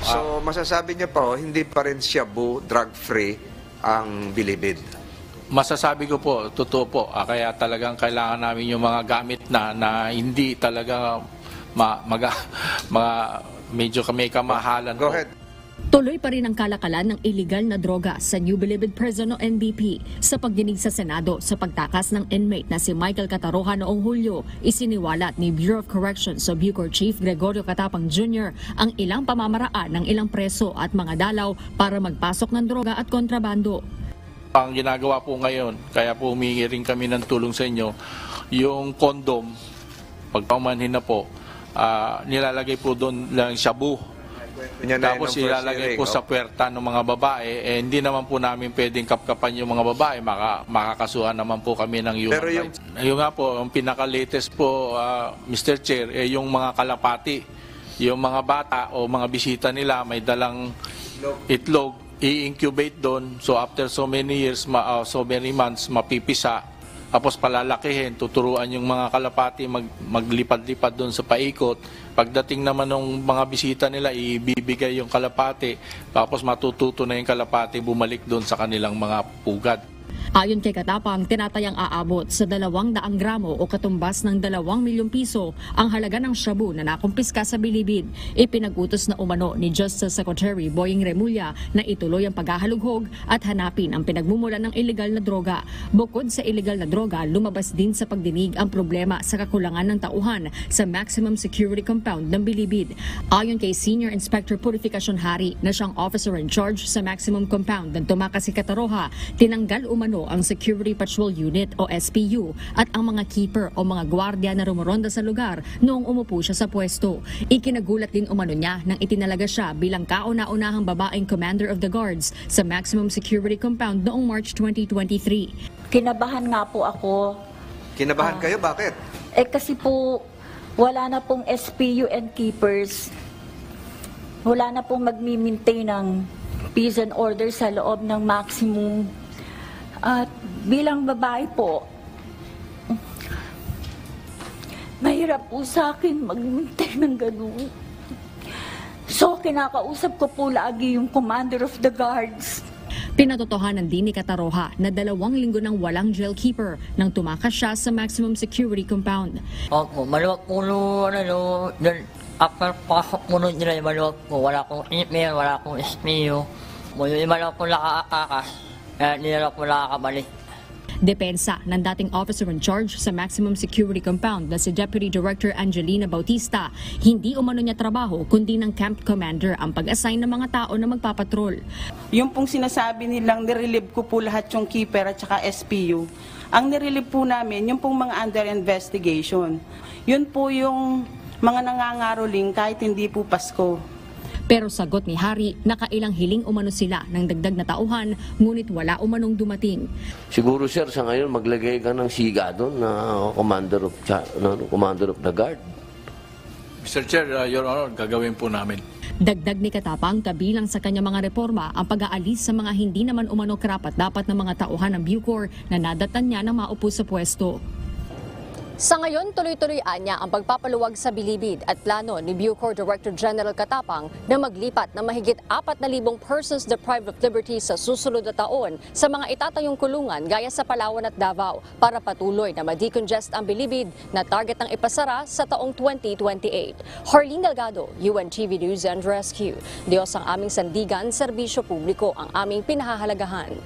So masasabi niya po, hindi pa rin shabu, drug-free ang Bilibid. Masasabi ko po, totoo po. Kaya talagang kailangan namin yung mga gamit na hindi talaga medyo may kamahalan. Go ahead. Tuloy pa rin ang kalakalan ng illegal na droga sa New Bilibid Prison o NBP. Sa pagdinig sa Senado sa pagtakas ng inmate na si Michael Cataroha noong Hulyo, isiniwalat ni Bureau of Corrections o Bucor Chief Gregorio Catapang Jr. ang ilang pamamaraan ng ilang preso at mga dalaw para magpasok ng droga at kontrabando. Ang ginagawa po ngayon, kaya po humingi rin kami ng tulong sa inyo, yung condom, pag paumanhin na po, nilalagay po doon lang shabu. Tapos ilalagay po sa puwerta ng mga babae, hindi naman po namin pwedeng kapkapan yung mga babae, makakasuhan naman po kami ng human rights. Yung nga po, ang pinaka-latest po, Mr. Chair, yung mga kalapati, yung mga bata o mga bisita nila may dalang itlog, i-incubate doon, so after so many years, so many months, mapipisa, tapos palalakihin, tuturuan yung mga kalapati maglipad-lipad doon sa paikot. Pagdating naman ng mga bisita nila, ibibigay yung kalapati, tapos matututo na yung kalapati bumalik doon sa kanilang mga pugad. Ayon kay Catapang, tinatayang aabot sa 200 gramo o katumbas ng 2 milyong piso ang halaga ng shabu na nakumpiska sa Bilibid. Ipinag-utos na umano ni Justice Secretary Boying Remulla na ituloy ang paghahalughog at hanapin ang pinagmumulan ng illegal na droga. Bukod sa illegal na droga, lumabas din sa pagdinig ang problema sa kakulangan ng tauhan sa Maximum Security Compound ng Bilibid. Ayon kay Senior Inspector Purificacion Hari na siyang officer in charge sa Maximum Compound ng tumakas si Cataroha, tinanggal umano ang Security Patrol Unit o SPU at ang mga keeper o mga gwardiya na rumoronda sa lugar noong umupo siya sa pwesto. Ikinagulat din umano niya nang itinalaga siya bilang kauna-unahang babaeng Commander of the Guards sa Maximum Security Compound noong March 2023. Kinabahan nga po ako. Kinabahan kayo? Bakit? Kasi po wala na pong SPU and keepers. Wala na pong magmi-maintain ng peace and order sa loob ng maximum. At bilang babae po, mahirap po sa akin mag-maintain ng ganun. So, kinakausap ko po lagi yung Commander of the Guards. Pinatotohanan din ni Cataroha na 2 linggo nang walang jailkeeper nang tumakas siya sa Maximum Security Compound. Opo, maluwag po after pasok po nila, maluwag po. Wala akong email, wala akong SPU. Yung iba lang po nakakakas. Kaya nila po nakakabalik. Depensa ng dating officer in charge sa Maximum Security Compound na si Deputy Director Angelina Bautista, hindi umano niya trabaho kundi ng camp commander ang pag-assign ng mga tao na magpapatrol. Yung pong sinasabi nilang nirelieve ko po lahat yung keeper at saka SPU. Ang nirelieve po namin, yung pong mga under investigation. Yun po yung mga nangangaroling kahit hindi po Pasko. Pero sagot ni Hari, nakailang hiling umano sila ng dagdag na tauhan, ngunit wala umanong dumating. Siguro sir, sa ngayon maglagay ka ng siga doon na commander of the guard. Mr. Chair, Your Honor, gagawin po namin. Dagdag ni Catapang, kabilang sa kanya mga reforma ang pag-aalis sa mga hindi naman umano karapat-dapat ng mga tauhan ng Bucor na nadatan niya na maupo sa pwesto. Sa ngayon, tuloy-tuloyan niya ang pagpapaluwag sa Bilibid at plano ni Bucor Director General Catapang na maglipat ng mahigit 4,000 persons deprived of liberty sa susunod na taon sa mga itatayong kulungan gaya sa Palawan at Davao para patuloy na ma-decongest ang Bilibid na target ng ipasara sa taong 2028. Harleen Delgado, UNTV News and Rescue. Diyos ang aming sandigan, serbisyo publiko ang aming pinahahalagahan.